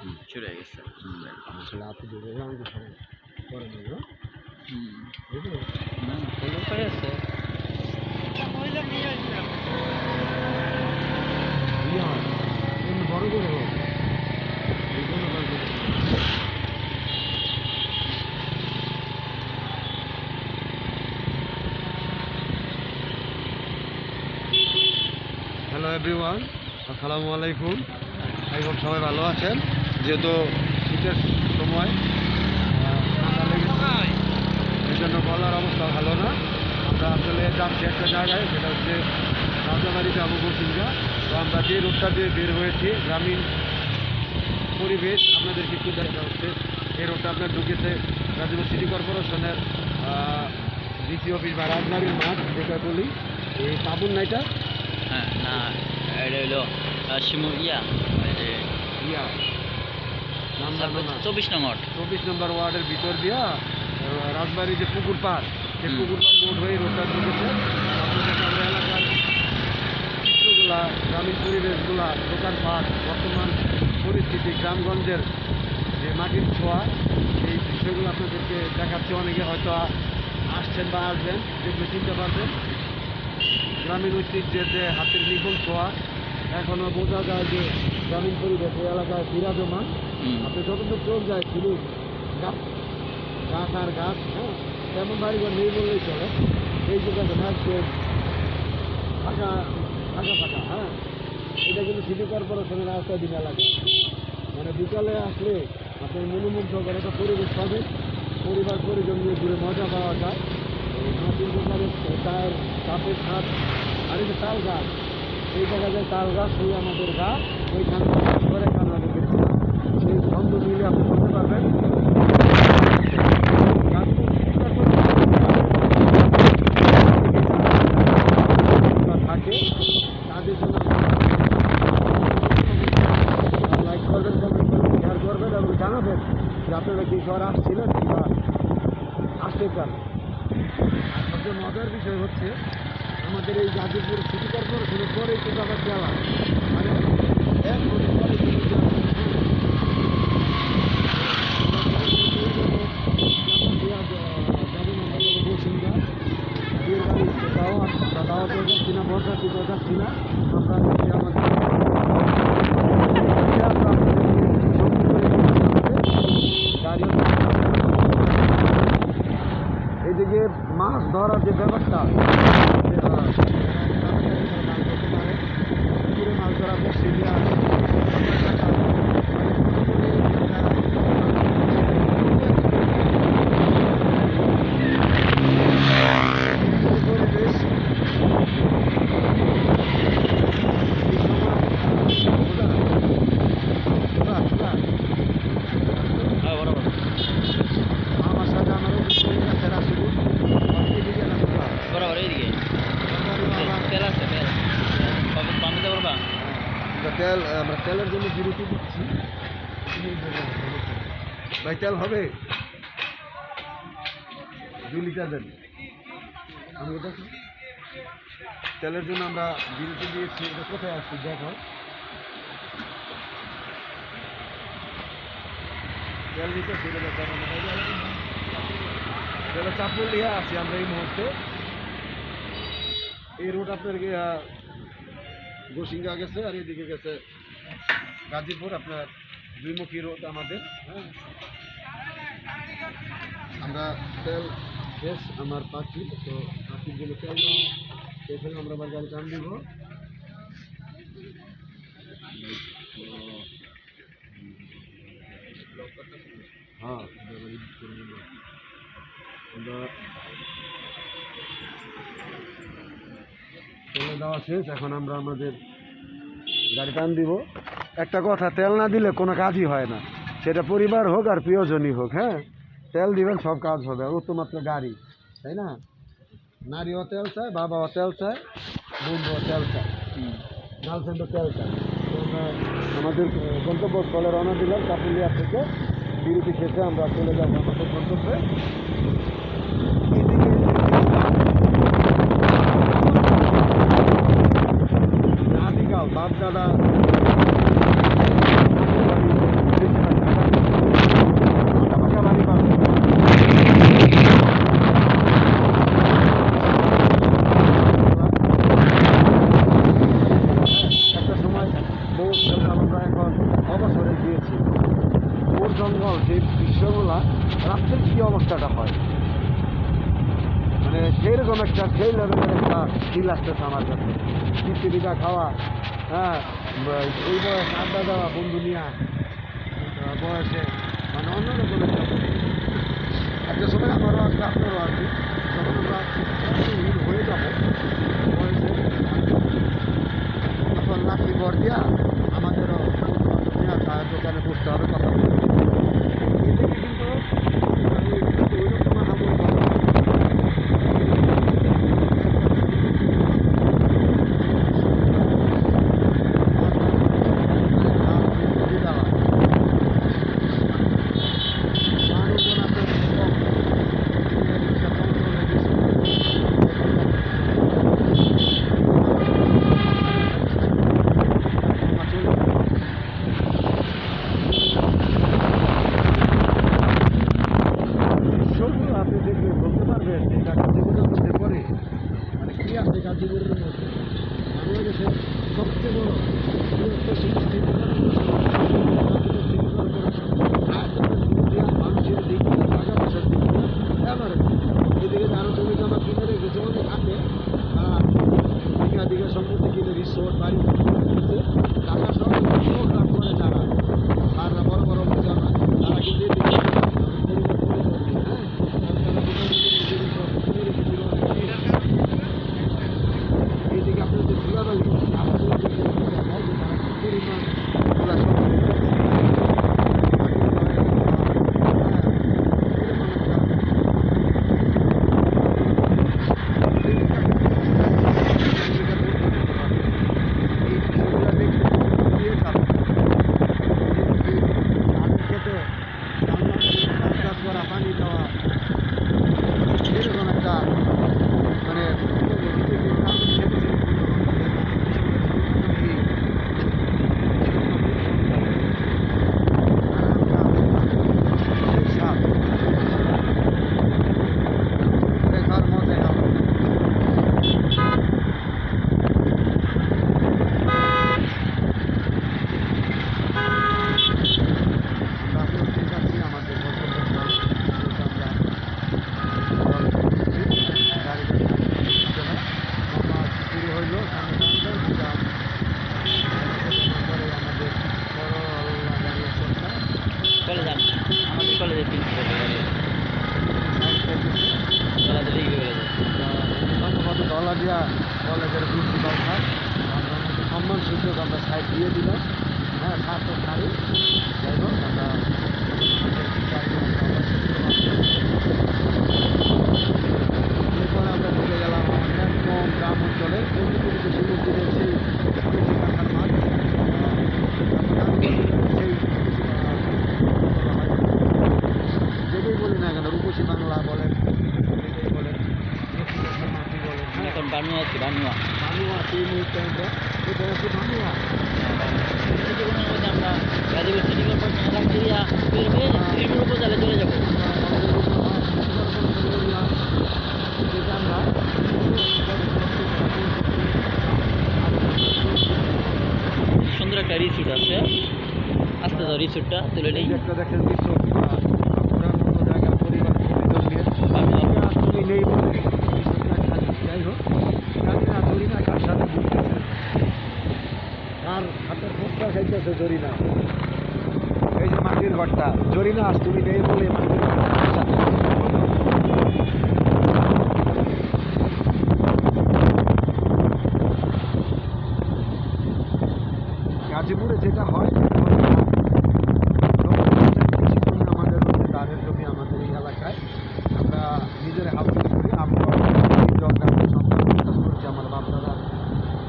শুরু হয়ে গেছে। আসলে আপনি যদি আমাকে করে নেব বুঝলো না কোনো উপায় আছে। বড় করে হোক এই জন্য হ্যালো এভরিওয়ান, আসসালামু আলাইকুম। আই হোপ সবাই ভালো আছেন। যেহেতু শীতের সময় ঠান্ডা লেগেছে, এই জন্য গলার অবস্থা ভালো না। আমরা আসলে যাচ্ছি একটা জায়গায়, যেটা হচ্ছে রাজাবাড়ি যাবো বসিঙ্গা। তো আমরা যে রোডটা দিয়ে বের হয়েছি, গ্রামীণ পরিবেশ আপনাদেরকে একটু দেখা হচ্ছে। এই রোডটা আপনার ঢুকেছে গাজীপুর সিটি কর্পোরেশনের ডিসি অফিস বা রাজবাড়ির মাঠ, যেটা বলি এই পাবন না এটা। হ্যাঁ না এটা হইলো ইয়া নাম 24 নম্বর 24 নম্বর ওয়ার্ডের ভিতর দিয়া রাজবাড়ি যে পুকুর পাড়, যে পুকুর পাড় রোড হয়ে রোডটা ঢুকেছে। আপনাদের আমরা এলাকার চিত্রগুলা, গ্রামীণ পরিবেশগুলা, দোকানপাট, বর্তমান পরিস্থিতি, গ্রামগঞ্জের যে মাটির ছোঁয়া, এই দৃশ্যগুলো আপনাদেরকে দেখাচ্ছে। অনেকে হয়তো আসছেন বা আসবেন, যেগুলো চিনতে পারবেন। গ্রামীণ ঐতিহ্যের যে হাতের নিপুণ ছোঁয়া এখনও বোঝা যায় যে গ্রামীণ পরিবেশ এই এলাকায় বিরাজমান। আপনি যতটুকু চোখ যায় শুধু গাছ গাছ আর গাছ। হ্যাঁ, তেমন বাড়িঘর নেই বললেই চলে। এই জায়গাতে থাকছে ফাঁকা ফাঁকা ফাঁকা। হ্যাঁ, এটা কিন্তু সিটি কর্পোরেশনের আওতাধীন এলাকা। মানে বিকালে আসলে আপনার মনোমুগ্ধকর একটা পরিবেশ পাবেন। পরিবার পরিজন নিয়ে ঘুরে মজা পাওয়া যায়। মাটির দোকানের চায়ের কাপের ছাদ আর এই যে তাল গাছ, এই জায়গা যায় তাল গাছ, সেই আমাদের গাছ, ওইখানে করে আমাদের সেই ছন্দ মিলে আপনি বলতে পারবেন থাকে। তাদের জন্য লাইক করবেন, কমেন্ট করবেন, শেয়ার করবেন এবং জানাবেন যে আপনারা কি শহর আসছিলেন কিংবা আসতে চান। আর সবচেয়ে মজার বিষয় হচ্ছে আমাদের এই গাজীপুর সিটি কর্পোরেশনের পরেই কিন্তু আবার জেলা, মানে এক বছর পরে কিন্তু বসিঙ্গা বিয়ের বাড়ি দাওয়াত যাচ্ছি না, বরযাত্রী যাচ্ছি না। আমরা গাড়ি এইদিকে মাছ ধরার যে ব্যবস্থা, মাছ ধরা বসে আমার সাথে আমার বরাবর এইদিকে তেল আছে তেল পাম্পে পারবা। তেল আমরা তেলের জন্য বিরতি দিচ্ছি। ভাই তেল হবে 2 লিটার দেন। আমি দেখি তেলের জন্য আমরা বিরতি দিয়েছি। এটা কোথায় আসছি দেখো। তেল নিতে তেলের চাপুর লিয়া আছি আমরা এই মুহূর্তে। এই রোড আপনার গোসিঙ্গা গেছে আর এদিকে গেছে গাজীপুর, আপনার দুইমুখী রোড আমাদের। হ্যাঁ, আমরা তেল শেষ আমার পাখি, তো পাখির জন্য তেল শেষ হলে আমরা আবার গাড়ি টান দিব। হ্যাঁ, আমরা তেলে দেওয়া শেষ, এখন আমরা আমাদের গাড়ি টান দিব। একটা কথা, তেল না দিলে কোনো কাজই হয় না, সেটা পরিবার হোক আর প্রিয়জনই হোক। হ্যাঁ, তেল দিবেন সব কাজ হবে। আর মাত্র গাড়ি, তাই না? নারীও তেল চায়, বাবাও তেল চায়, বন্ধুও তেল চায়, গার্লফ্রেন্ডও তেল চায়। তো আমরা আমাদের গন্তব্যস্থলে রওনা দিলাম চাপুলিয়া থেকে। বিরতি শেষে আমরা চলে যাবো আমাদের গন্তব্যে। আদিকাল বাপ দাদা সকালবেলা রাত্রের কী অবস্থাটা হয়, মানে সেইরকম একটা সেই লেভেলের একটা ফিল আসতেছে আমার কাছে। খিচুড়িটা খাওয়া, হ্যাঁ, ওই বয়সে আড্ডা দেওয়া বন্ধু নিয়ে বয়সে, মানে অন্যরকম একটা একটা সময় আমারও আসবে, আপনারও আসবে, যখন আমরা হয়ে যাবো বয়সে, তখন লাঠি বর দিয়া আমাদেরও চায়ের দোকানে বসতে হবে, কথা বলতে হবে। এদিকে কিন্তু ওইরকম আমল করা দৃশ্যগুলো আপনি দেখলে বলতে পারবেন যে এটা গাজীপুরের মধ্যে পড়ে, মানে কি আছে গাজীপুরের মধ্যে। বাংলাদেশের সবচেয়ে বড় বৃহত্তর শিক্ষা মানুষের দিক থেকে, টাকা পয়সার দিক থেকে এবারে এদিকে যারা জমি জমা কিনে রেখেছে অনেক হাতে, দিকে সম্পত্তি কিনে রিসোর্ট বাড়ি কিনছে, টাকা সব লাভ করে যারা, আর বড় বড় বোঝা না, তারা কিন্তু এদিকে এইদিকে আপনার যে ধুলাবালি আমাদের পরিমাণ ধুলা সব পানি দেওয়া, এরকম একটা মানে দেখার মজাই আলাদা। ঠিক আছে, আমাদের শুরু হইল সামনে পরে আমাদের বড় গাড়ি চলটা কলেজ আমাদের কলেজের প্রিন্সিপাল চলাচলই করে ধন্যবাদ ডলা দিয়া কলেজের প্রিন্সিপাল স্যার, আমরা সম্মান সূচক আমরা সাইড দিয়ে দিলাম। হ্যাঁ, সার্থক শাড়ি যাই হোক, আমরা এরপরে আমরা চলে গেলাম একদম গ্রাম অঞ্চলে শিব মন্দিরের সেই অনেক কাকার মাঠ, সেই যেটাই বলি না কেন, রূপসী বাংলা বলেন, যেটাই বলেন, মাটি বলেন, এখন বানুয়া আছে, বানুয়া বানুয়া সেই মুহূর্তে আমরা এটা হচ্ছে বানুয়া। কিছুক্ষণের মধ্যে আমরা গাজীপুর সিটি কর্পোরেশন এলাকা এরিয়া বের হয়ে শ্রীপুর উপজেলায় চলে যাবো। সুন্দর একটা রিসোর্ট আছে, আস্তে যাও রিসোর্টটা তুলে নেই। একটা দেখেন রিসোর্ট, ঘোরার মতো জায়গা, পরিবার নেই বলে রিসোর্টটা খালি। যাই হোক, জানি না জরিনা কার সাথে ঘুরতেছে, কার হাতের ফুটটা খাইতেছে জরিনা। এই যে মাটির ঘরটা, জরিনা আজ তুমি নেই বলে মাটির ঘরটার সাথে গাজীপুরে যেটা হয়, আমাদের হচ্ছে দাঁড়ের জমি আমাদের এই এলাকায়, আমরা নিজের হাউসিং করি। আমরা সন্তান বিকাশ করছি আমার বাপদাদা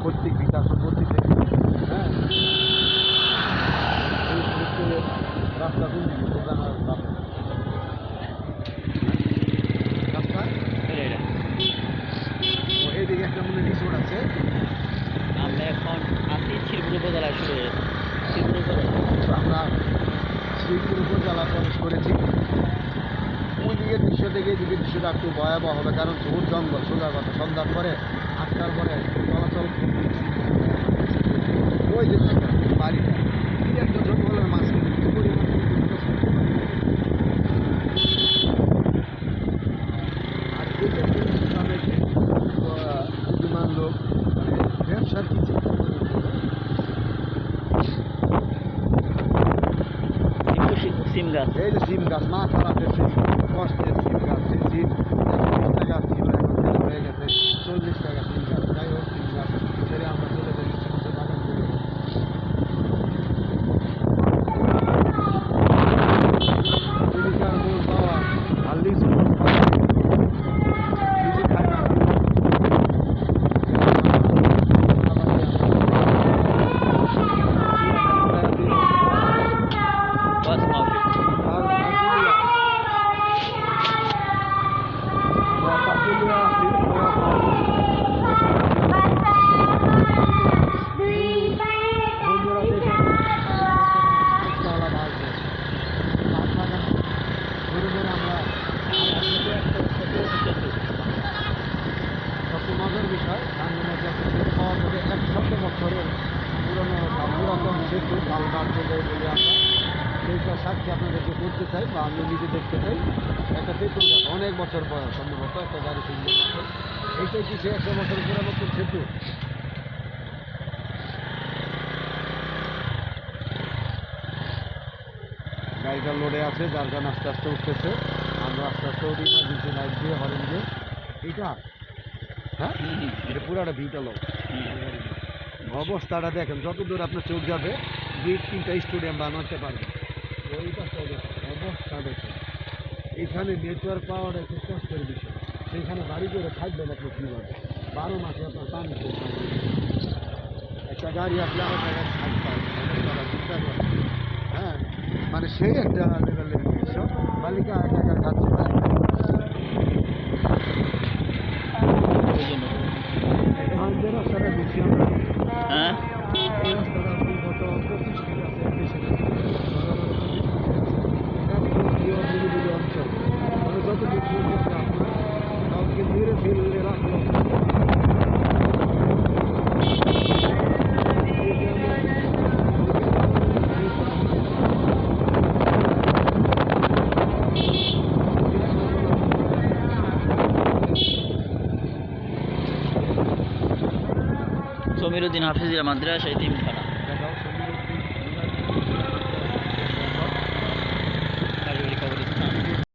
কর্তৃক বিকাশ সম্পত্তি থেকে। হ্যাঁ, রাস্তা কোন দিকে প্রধান বাপ রাস্তা এইদিকে একটা মনে রিসোর্ট আছে। আমরা এখন আছি শ্রীপুর উপজেলায়, শুরু হয়েছে শ্রীপুর উপজেলা। আমরা শ্রীপুর উপজেলা প্রবেশ করেছি। ওই দিকের দৃশ্য থেকে এদিকে দৃশ্যটা একটু ভয়াবহ হবে, কারণ ঝোর জঙ্গল, সোজা কথা, সন্ধ্যার পরে 8টার পরে চলাচল ওই যে বাড়িটা কি একটা জঙ্গলের মাঝখানে সিম গাছ। এই যে সিম গাছ, মা খারাপের সেই কষ্টের সিম গাছ, সেই সিম 40 টাকা ছিল, এখন কেন হয়ে গেছে 40 টাকা সিম গাছ। যাই হোক, সিম গাছ ছেড়ে আমরা চলে যাই সবুজে বাগান করে। জীবিকার মূল পাওয়া আর লিচু পাওয়া। লিচু খায় না بس ما في. মজার বিষয় এক শত বছরের পুরাতন সেতু কালবার বলে বলি আমরা, সেইটা সাক্ষী আপনাদেরকে করতে চাই বা আমি নিজে দেখতে চাই। একটা তেঁতুল গাছ অনেক বছর বয়স, সম্ভবত একটা গাড়ি সুন্দর মতো। এইটাই কি সে 100 বছর পুরানো সেতু? গাড়িটা লোডে আছে, যার কারণে আস্তে আস্তে উঠতেছে। আমরা আস্তে আস্তে উঠি না, নিচে লাইট দিয়ে হরেন দিয়ে। এইটা হ্যাঁ, এটা পুরাটা ভিটা লোক। অবস্থাটা দেখেন, যত দূর আপনার চোখ যাবে 2-3টা স্টেডিয়াম বানাতে পারবে। ওইটা অবস্থা দেখেন, এখানে নেটওয়ার্ক পাওয়াটা একটু কষ্টের বিষয়। সেইখানে বাড়ি করে থাকবেন আপনি কীভাবে? 12 মাসে আপনার পানি খেয়ে থাকবেন। একটা গাড়ি আসলে আমার টাকা থাকতে চিন্তা করেন। হ্যাঁ, মানে সেই একটা লেভেলের দৃশ্য। বালিকা একা খাচ্ছে না। যে রাস্তাটা দেখছি আমরা, হ্যাঁ এই রাস্তাটা গত 25 ফিট আছে, বেশি না। নিরিবিলি অঞ্চল, মানে যতটুকু পর্যন্ত আপনার কাউকে মেরে ফেললে রাখলো। সমীরউদ্দিন হাফিজিয়া মাদ্রাসা এতিম